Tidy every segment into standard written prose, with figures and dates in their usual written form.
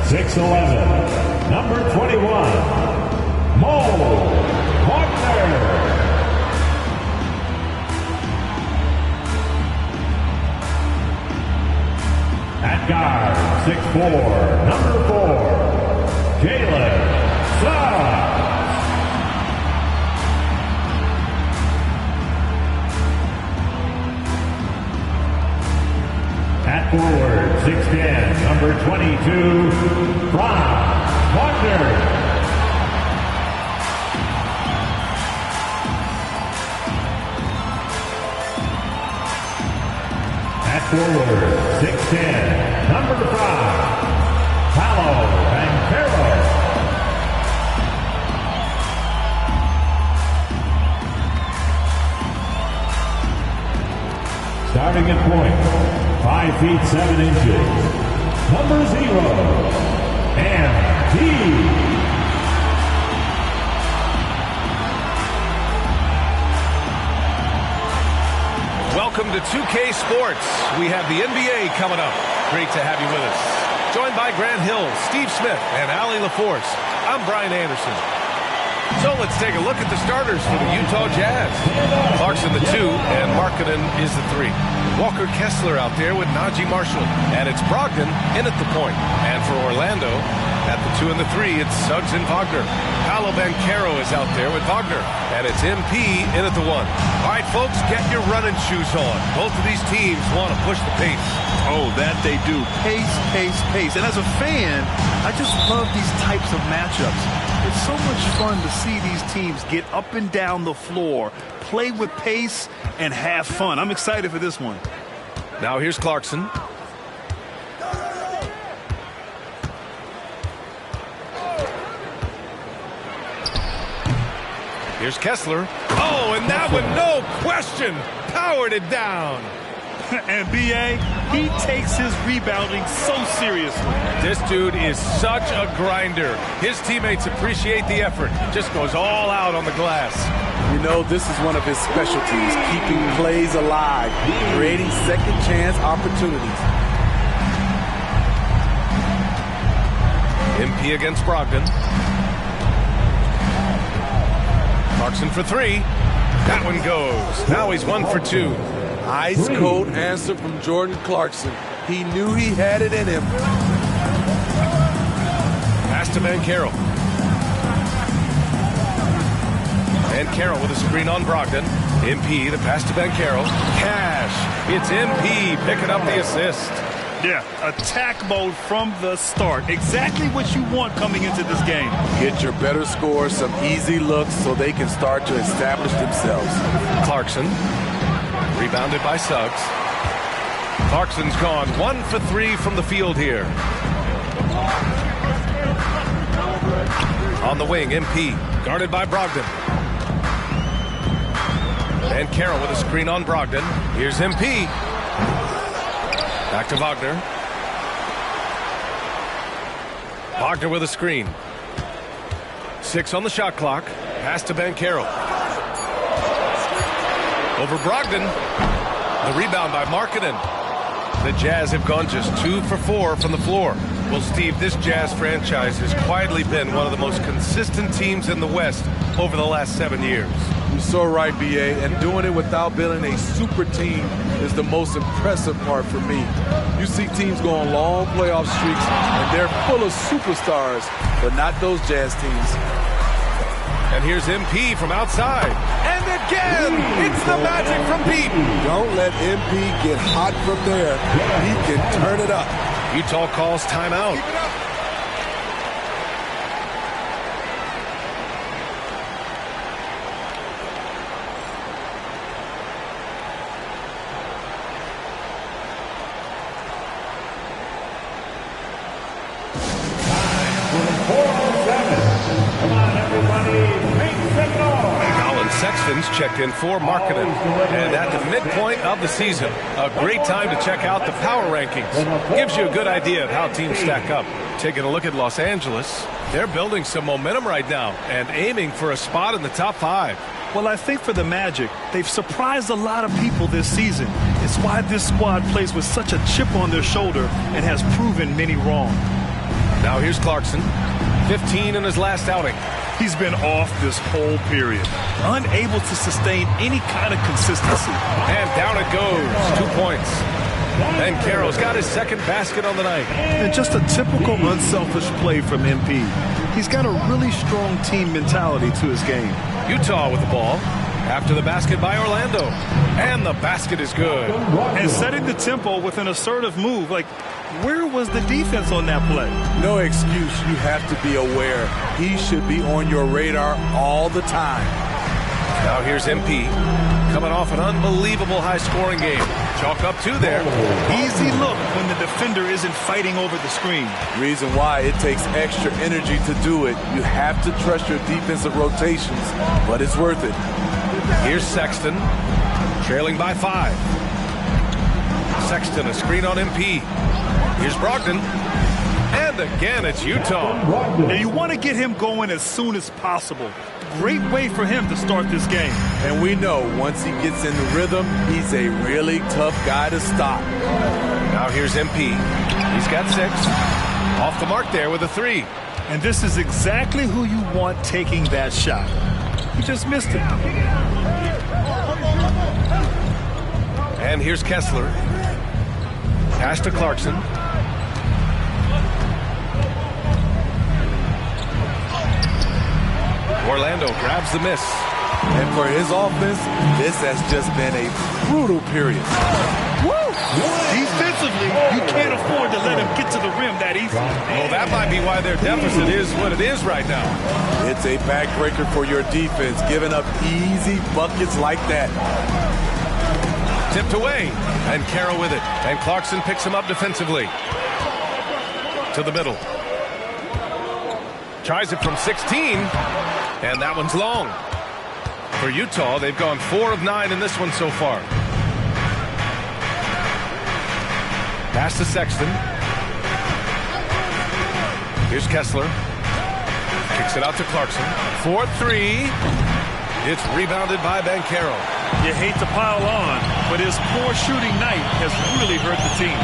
6'11", number 21, Mo Wagner. At guard, 6'4", number 4, Jalen Suggs. At forward, 6'10", number 22, Franz Wagner. At forward, 6'10", number 5, Paolo Banchero. Starting at point, 5 feet 7 inches, number 0, MP. Welcome to 2K Sports. We have the NBA coming up. Great to have you with us. Joined by Grant Hill, Steve Smith, and Allie LaForce. I'm Brian Anderson. So let's take a look at the starters for the Utah Jazz. Clarkson the 2 and Markkanen is the 3. Walker Kessler out there with Najee Marshall. And it's Brogdon in at the point. And for Orlando, at the 2 and the 3, it's Suggs and Wagner. Paolo Banchero is out there with Wagner. And it's MP in at the 1. All right, folks, get your running shoes on. Both of these teams want to push the pace. Oh, that they do. Pace, pace, pace. And as a fan, I just love these types of matchups. It's so much fun to see these teams get up and down the floor, play with pace, and have fun. I'm excited for this one. Now here's Clarkson. Here's Kessler. Oh, and that one, no question, powered it down. And B.A., he takes his rebounding so seriously. This dude is such a grinder. His teammates appreciate the effort. Just goes all out on the glass. You know, this is one of his specialties, keeping plays alive, creating second chance opportunities. MP against Brogdon. Clarkson for 3. That one goes. Now he's 1 for 2. Ice cold answer from Jordan Clarkson. He knew he had it in him. Pass to Banchero. Banchero with a screen on Brogdon. MP, the pass to Banchero. Cash. It's MP picking up the assist. Yeah, attack mode from the start. Exactly what you want coming into this game. Get your better scores, some easy looks so they can start to establish themselves. Clarkson. Rebounded by Suggs. Clarkson's gone 1 for 3 from the field here. On the wing, MP. Guarded by Brogdon. Banchero with a screen on Brogdon. Here's MP. Back to Wagner. Wagner with a screen. 6 on the shot clock. Pass to Banchero. Over Brogdon. The rebound by Markkanen. The Jazz have gone just 2 for 4 from the floor. Well, Steve, this Jazz franchise has quietly been one of the most consistent teams in the West over the last 7 years. You're so right, B.A., and doing it without building a super team is the most impressive part for me. You see teams go on long playoff streaks, and they're full of superstars, but not those Jazz teams. And here's MP from outside. And again, it's the magic from Pete. Don't let MP get hot from there. He can turn it up. Utah calls timeout. Sexton's checked in for Markkanen. And at the midpoint of the season, a great time to check out the power rankings. Gives you a good idea of how teams stack up. Taking a look at Los Angeles, they're building some momentum right now and aiming for a spot in the top 5. Well, I think for the Magic, they've surprised a lot of people this season. It's That's why this squad plays with such a chip on their shoulder and has proven many wrong. Now here's Clarkson, 15 in his last outing. He's been off this whole period, unable to sustain any kind of consistency. And down it goes, 2 points. And Carroll's got his second basket on the night. And just a typical unselfish play from MP. He's got a really strong team mentality to his game. Utah with the ball after the basket by Orlando. And the basket is good. And setting the tempo with an assertive move. Like, where was the defense on that play? No excuse. You have to be aware. He should be on your radar all the time. Now here's MP coming off an unbelievable high-scoring game. Chalk up 2 there. Easy look when the defender isn't fighting over the screen. Reason why it takes extra energy to do it. You have to trust your defensive rotations, but it's worth it. Here's Sexton, trailing by 5. Sexton, a screen on MP. Here's Brogdon. And again, it's Utah. Now you want to get him going as soon as possible. Great way for him to start this game. And we know once he gets in the rhythm, he's a really tough guy to stop. Now here's MP. He's got 6. Off the mark there with a 3. And this is exactly who you want taking that shot. He just missed it. And here's Kessler. Pass to Clarkson. Orlando grabs the miss. And for his offense, this has just been a brutal period. Woo! Defensively, you can't afford to let him get to the rim that easy. Well, that might be why their deficit is what it is right now. It's a backbreaker for your defense, giving up easy buckets like that. Tipped away, and Carroll with it. And Clarkson picks him up defensively. To the middle. Tries it from 16, and that one's long. For Utah, they've gone 4 of 9 in this one so far. Pass to Sexton. Here's Kessler. Kicks it out to Clarkson. 4-3. It's rebounded by Banchero. You hate to pile on, but his poor shooting night has really hurt the team.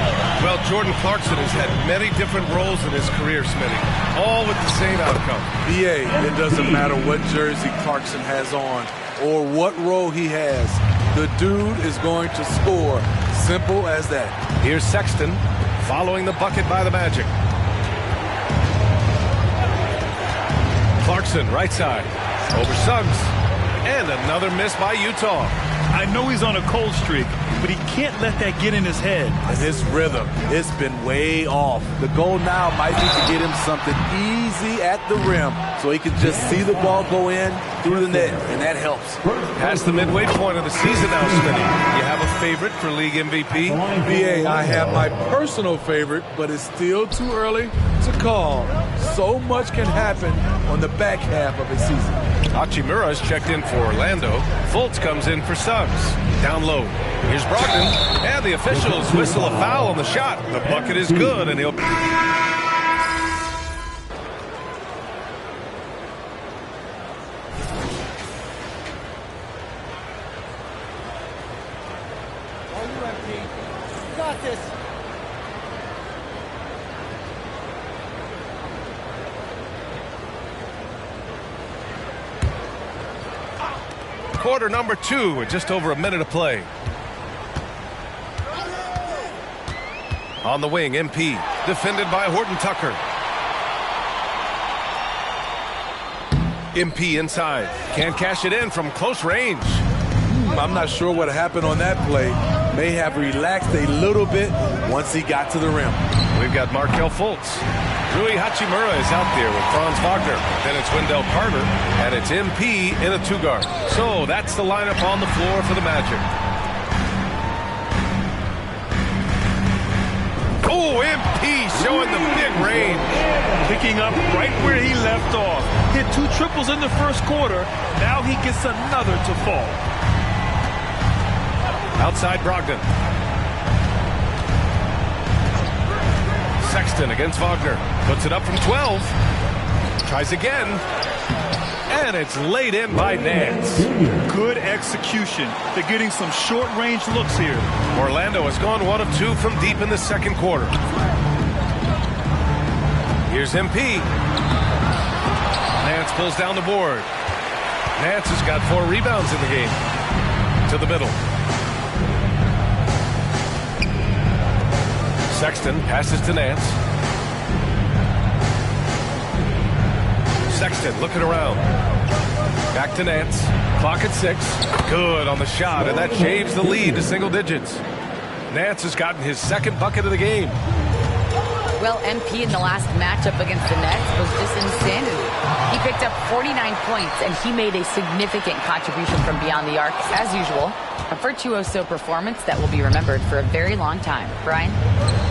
Well, Jordan Clarkson has had many different roles in his career, Smitty, all with the same outcome. BA, it doesn't matter what jersey Clarkson has on or what role he has. The dude is going to score. Simple as that. Here's Sexton following the bucket by the Magic. Clarkson, right side, over Suggs. And another miss by Utah. I know he's on a cold streak, but he can't let that get in his head. And his rhythm, it's been way off. The goal now might be to get him something easy at the rim so he can just see the ball go in through the net, and that helps. Past the midway point of the season now, Smitty. You have a favorite for league MVP? BA, I have my personal favorite, but it's still too early to call. So much can happen on the back half of the season. Hachimura's checked in for Orlando. Fultz comes in for Suggs. Down low. Here's Brogdon. And the officials whistle a foul on the shot. The bucket is good, and he'll... Got this. Quarter number 2 with just over a minute of play. On the wing, MP, defended by Horton Tucker. MP inside. Can't cash it in from close range. I'm not sure what happened on that play. May have relaxed a little bit once he got to the rim. We've got Markelle Fultz. Rui Hachimura is out there with Franz Wagner. Then it's Wendell Carter, and it's MP in a 2-guard. So that's the lineup on the floor for the Magic. Oh, MP showing the big range. Picking up right where he left off. Hit 2 triples in the first quarter. Now he gets another to fall. Outside Brogdon. Sexton against Wagner. Puts it up from 12. Tries again. And it's laid in by Nance. Good execution. They're getting some short-range looks here. Orlando has gone 1 of 2 from deep in the second quarter. Here's MP. Nance pulls down the board. Nance has got 4 rebounds in the game. To the middle. Sexton passes to Nance. Sexton looking around. Back to Nance. Clock at 6. Good on the shot, and that shaves the lead to single digits. Nance has gotten his second bucket of the game. Well, MP in the last matchup against the Nets was just insanity. He picked up 49 points, and he made a significant contribution from beyond the arc, as usual. A virtuoso performance that will be remembered for a very long time. Brian?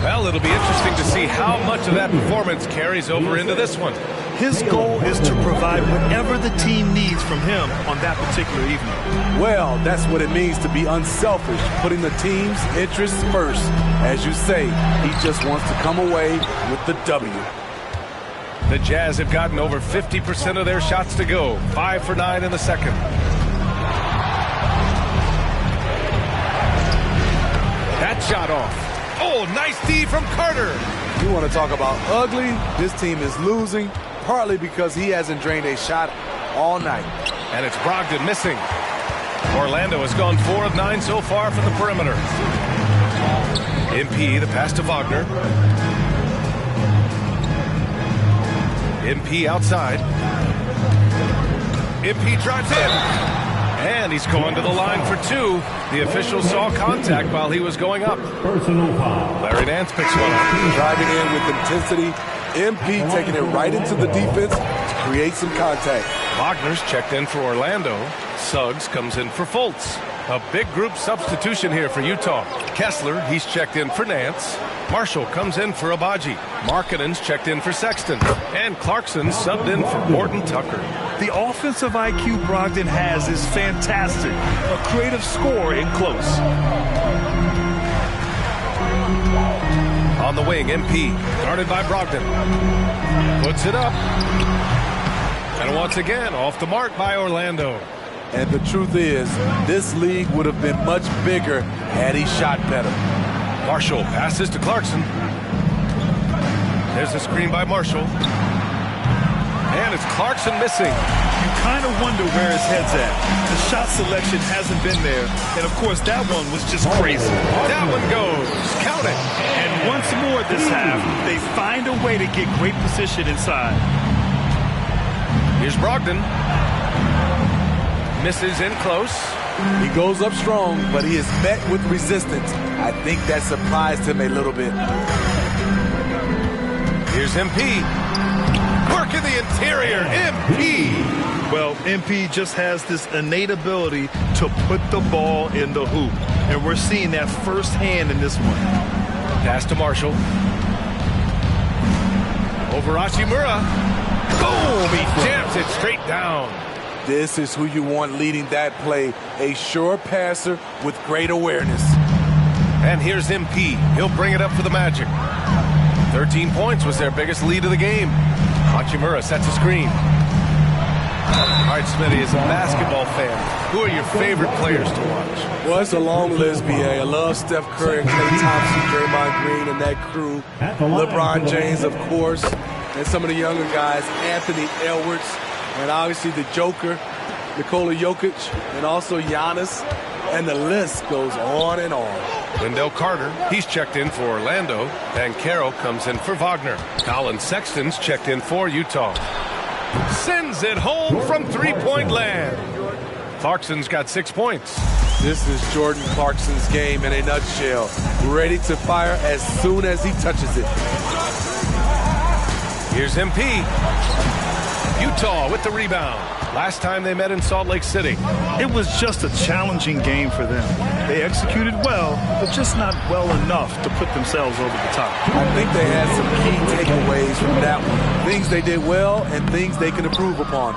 Well, it'll be interesting to see how much of that performance carries over into this one. His goal is to provide whatever the team needs from him on that particular evening. Well, that's what it means to be unselfish, putting the team's interests first. As you say, he just wants to come away with the W. The Jazz have gotten over 50% of their shots to go. 5 for 9 in the second. That shot off. Oh, nice D from Carter. You want to talk about ugly? This team is losing, partly because he hasn't drained a shot all night. And it's Brogdon missing. Orlando has gone 4 of 9 so far from the perimeter. MP, the pass to Wagner. MP outside. MP drives in. And he's going to the line for 2. The official saw contact while he was going up. Personal foul. Larry Nance picks one up. Driving in with intensity. MP taking it right into the defense to create some contact. Wagner's checked in for Orlando. Suggs comes in for Fultz. A big group substitution here for Utah. Kessler, he's checked in for Nance. Marshall comes in for Abaji. Markkanen's checked in for Sexton. And Clarkson subbed in for Morton Tucker. The offensive IQ Brogdon has is fantastic. A creative scorer in close. On the wing, MP, guarded by Brogdon. Puts it up. And once again, off the mark by Orlando. And the truth is, this league would have been much bigger had he shot better. Marshall passes to Clarkson. There's a screen by Marshall. And it's Clarkson missing. You kind of wonder where his head's at. The shot selection hasn't been there. And, of course, that one was just crazy. That one goes. Count it. And once more this half, they find a way to get great position inside. Here's Brogdon. Misses in close. He goes up strong, but he is met with resistance. I think that surprised him a little bit. Here's MP. Work in the interior. MP. Well, MP just has this innate ability to put the ball in the hoop. And we're seeing that firsthand in this one. Pass to Marshall. Over Hachimura. Boom! He jams it straight down. This is who you want leading that play. A sure passer with great awareness. And here's MP. He'll bring it up for the Magic. 13 points was their biggest lead of the game. Hachimura sets a screen. All right, Smitty, as a basketball fan, who are your favorite players to watch? Well, it's a long list, B.A. I love Steph Curry, Klay Thompson, Draymond Green, and that crew. LeBron James, of course, and some of the younger guys, Anthony Edwards, and obviously the Joker, Nikola Jokic, and also Giannis, and the list goes on and on. Wendell Carter, he's checked in for Orlando, and Carroll comes in for Wagner. Colin Sexton's checked in for Utah. Sends it home from three-point land. Clarkson's got 6 points. This is Jordan Clarkson's game in a nutshell. Ready to fire as soon as he touches it. Here's MP. Utah with the rebound. Last time they met in Salt Lake City. It was just a challenging game for them. They executed well, but just not well enough to put themselves over the top. I think they had some key takeaways from that one. Things they did well and things they can improve upon.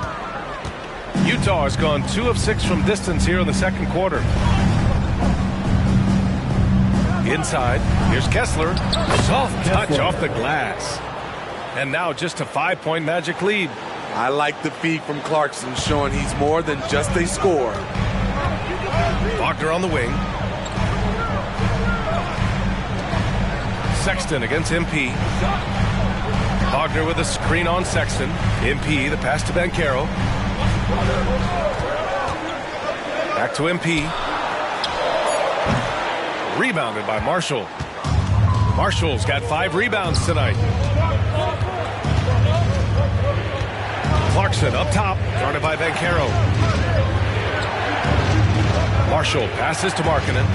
Utah has gone 2 of 6 from distance here in the second quarter. Inside, here's Kessler. Soft touch off the glass. And now just a 5-point Magic lead. I like the feed from Clarkson, showing he's more than just a scorer. Wagner on the wing. Sexton against MP. Wagner with a screen on Sexton. MP, the pass to Banchero. Back to MP. Rebounded by Marshall. Marshall's got 5 rebounds tonight. Clarkson up top, guarded by Banchero. Marshall passes to Markkanen.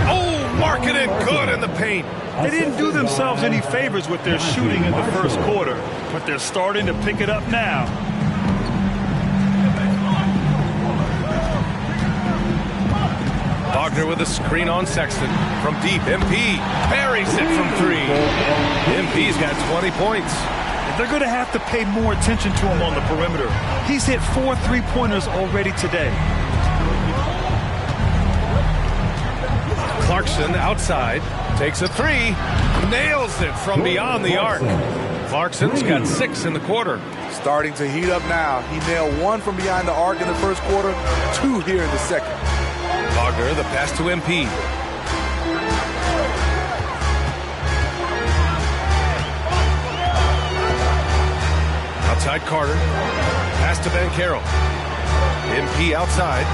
Oh, Markkanen good in the paint. They didn't do themselves any favors with their shooting in the first quarter, but they're starting to pick it up now. Wagner with a screen on Sexton. From deep, MP buries it from 3. MP's got 20 points. They're going to have to pay more attention to him on the perimeter. He's hit 4 3-pointers already today. Clarkson outside, takes a 3, nails it from beyond the arc. Clarkson's got 6 in the quarter. Starting to heat up now. He nailed 1 from behind the arc in the first quarter, 2 here in the second. Wagner, the pass to MP. Outside Carter. Pass to Banchero. MP outside.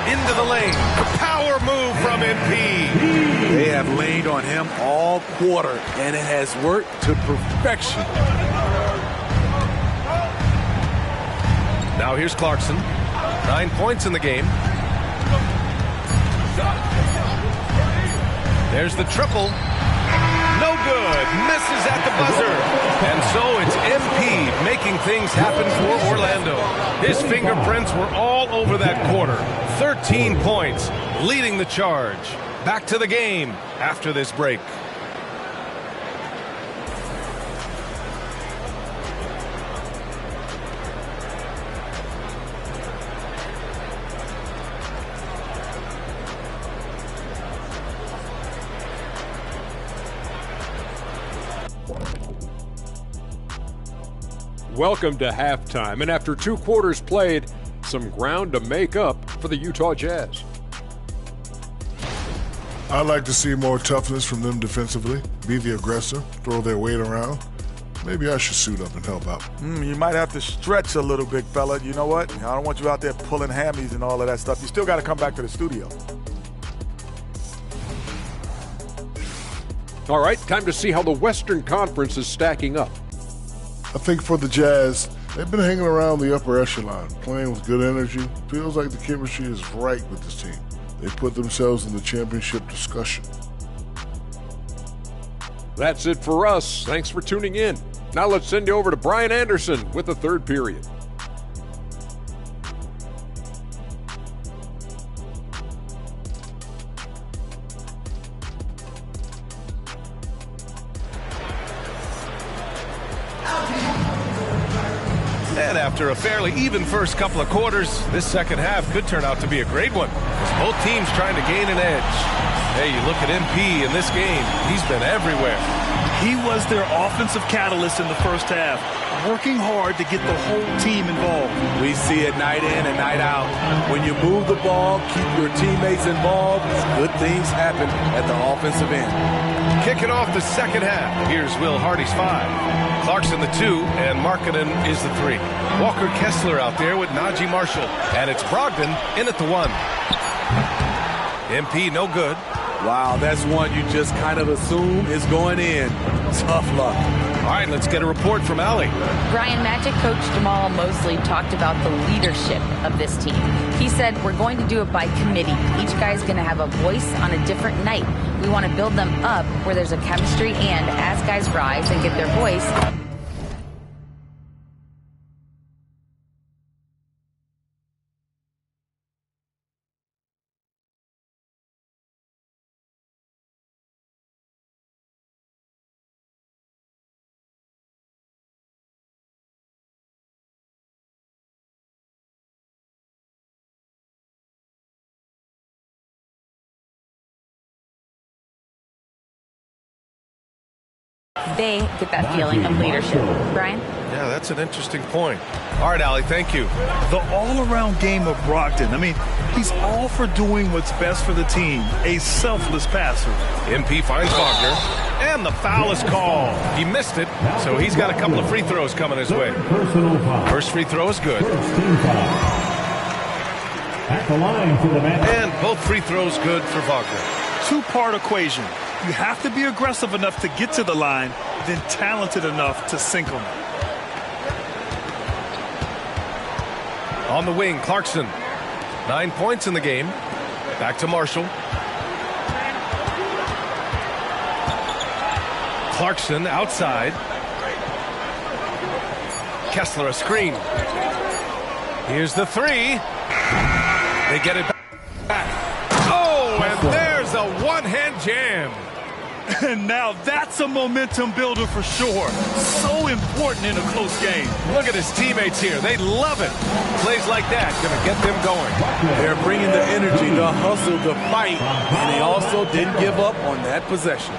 Into the lane. Power move from MP. They have leaned on him all quarter, and it has worked to perfection. Now here's Clarkson. 9 points in the game. There's the triple. No good. Misses at the buzzer. And so it's MP making things happen for Orlando. His fingerprints were all over that quarter. 13 points, leading the charge. Back to the game after this break. Welcome to halftime, and after 2 quarters played, some ground to make up for the Utah Jazz. I'd like to see more toughness from them defensively, be the aggressor, throw their weight around. Maybe I should suit up and help out. You might have to stretch a little, big fella. You know what? I don't want you out there pulling hammies and all of that stuff. You still got to come back to the studio. All right, time to see how the Western Conference is stacking up. I think for the Jazz, they've been hanging around the upper echelon, playing with good energy. Feels like the chemistry is right with this team. They put themselves in the championship discussion. That's it for us. Thanks for tuning in. Now let's send you over to Brian Anderson with the third period. And after a fairly even first couple of quarters, this second half could turn out to be a great one, as both teams trying to gain an edge. Hey, you look at MP in this game, he's been everywhere. He was their offensive catalyst in the first half, working hard to get the whole team involved. We see it night in and night out. When you move the ball, keep your teammates involved, good things happen at the offensive end. Kicking off the second half, here's Will Hardy's 5. Clarkson the 2, and Markkanen is the 3. Walker Kessler out there with Najee Marshall. And it's Brogdon in at the 1. MP no good. Wow, that's one you just kind of assume is going in. Tough luck. All right, let's get a report from Allie. Brian, Magic coach Jamal Mosley talked about the leadership of this team. He said, we're going to do it by committee. Each guy's going to have a voice on a different night. We want to build them up where there's a chemistry, and as guys rise and get their voice, They get that feeling of leadership. Brian? Yeah, that's an interesting point. All right, Allie, thank you. The all-around game of Brogdon. I mean, he's all for doing what's best for the team. A selfless passer. MP finds Wagner, and the foul is called. He missed it, so he's got a couple of free throws coming his way. Personal foul. First free throw is good. First team foul. At the line for the man. And both free throws good for Wagner. Two-part equation. You have to be aggressive enough to get to the line, then talented enough to sink them. On the wing, Clarkson. 9 points in the game. Back to Marshall. Clarkson outside. Kessler a screen. Here's the three. They get it back. Oh, and there's a one-hand jam. And now that's a momentum builder for sure. So important in a close game. Look at his teammates here. They love it. Plays like that going to get them going. They're bringing the energy, the hustle, the fight, and they also didn't give up on that possession.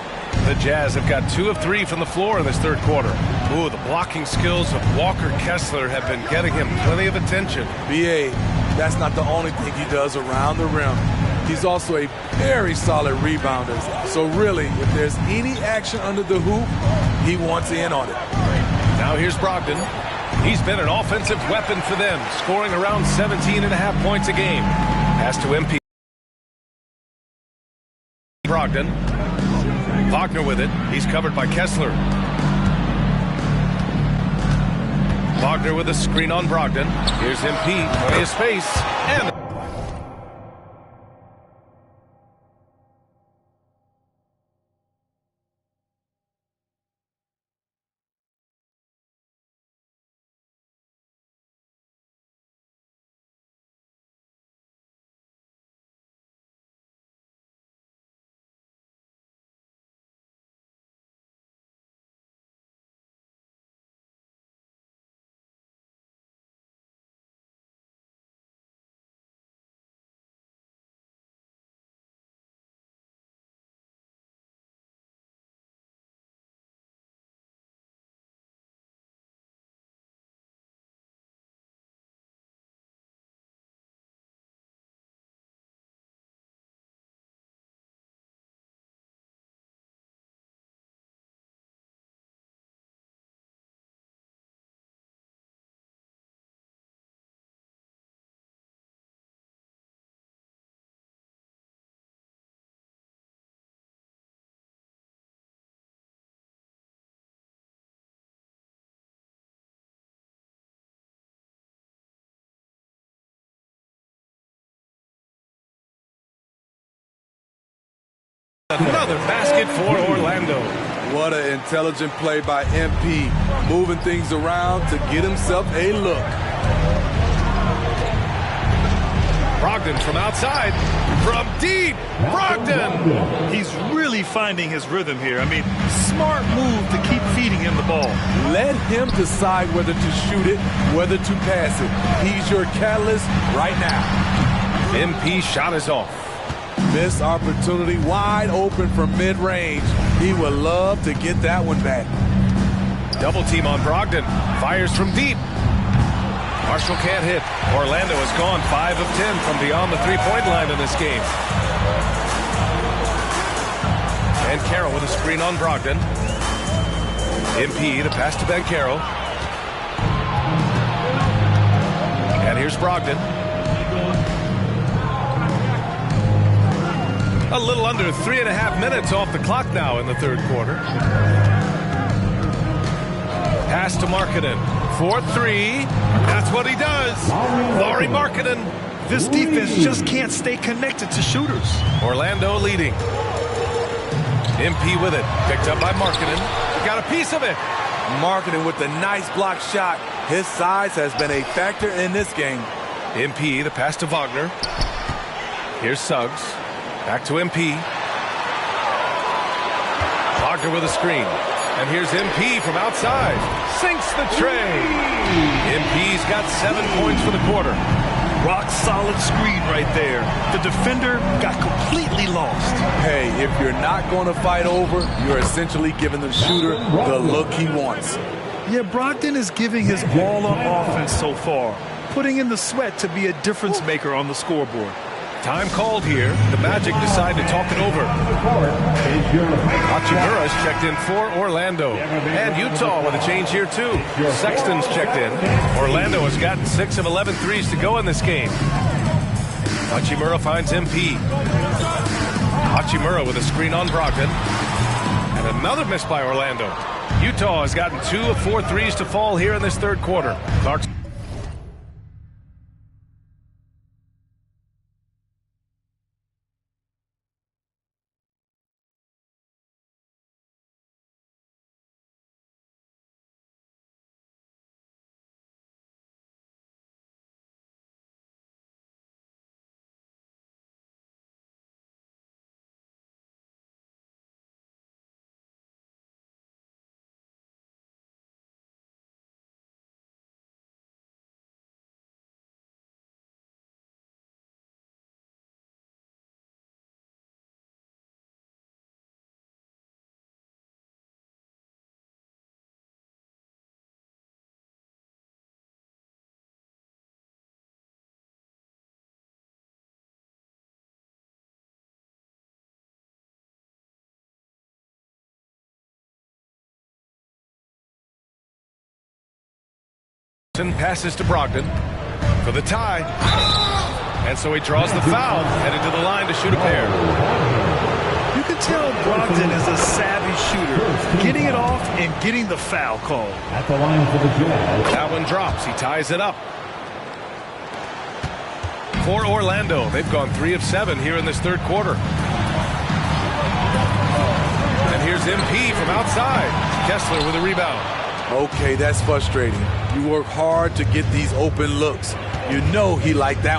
The Jazz have got 2 of 3 from the floor in this third quarter. Ooh, the blocking skills of Walker Kessler have been getting him plenty of attention. B.A., that's not the only thing he does around the rim. He's also a very solid rebounder. So really, if there's any action under the hoop, he wants in on it. Now here's Brogdon. He's been an offensive weapon for them, scoring around 17.5 points a game. Pass to MP. Brogdon. Wagner with it. He's covered by Kessler. Wagner with a screen on Brogdon. Here's MP. Plenty of space. And another basket for Orlando. What an intelligent play by MP, moving things around to get himself a look. Brogdon from outside. From deep. Brogdon. He's really finding his rhythm here. I mean, smart move to keep feeding him the ball. Let him decide whether to shoot it, whether to pass it. He's your catalyst right now. MP shot is off. Missed opportunity, wide open from mid-range. He would love to get that one back. Double team on Brogdon. Fires from deep. Marshall can't hit. Orlando has gone 5 of 10 from beyond the three-point line in this game. And Carroll with a screen on Brogdon. MP, the pass to Banchero. And here's Brogdon. A little under 3.5 minutes off the clock now in the third quarter. Pass to Markkanen. 4-3. That's what he does. Lauri Markkanen. This defense just can't stay connected to shooters. Orlando leading. MP with it. Picked up by Markkanen. Got a piece of it. Markkanen with the nice block shot. His size has been a factor in this game. MP, the pass to Wagner. Here's Suggs. Back to MP. Wagner with a screen. And here's MP from outside. Sinks the tray. MP's got 7 points for the quarter. Rock solid screen right there. The defender got completely lost. Hey, if you're not going to fight over, you're essentially giving the shooter the look he wants. Yeah, Brogdon is giving his all on offense so far, putting in the sweat to be a difference maker on the scoreboard. Time called here. The Magic decide to talk it over. Hachimura's checked in for Orlando. And Utah with a change here too. Sexton's checked in. Orlando has gotten 6 of 11 threes to go in this game. Hachimura finds MP. Hachimura with a screen on Brogdon. And another miss by Orlando. Utah has gotten 2 of 4 threes to fall here in this third quarter. Clarkson. Passes to Brogdon for the tie. And so he draws the foul, headed to the line to shoot a pair. You can tell Brogdon is a savvy shooter, getting it off and getting the foul call. At the line for the Jazz. That one drops. He ties it up. For Orlando, they've gone 3 of 7 here in this third quarter. And here's MP from outside. Kessler with a rebound. Okay, that's frustrating. You work hard to get these open looks. You know he liked that.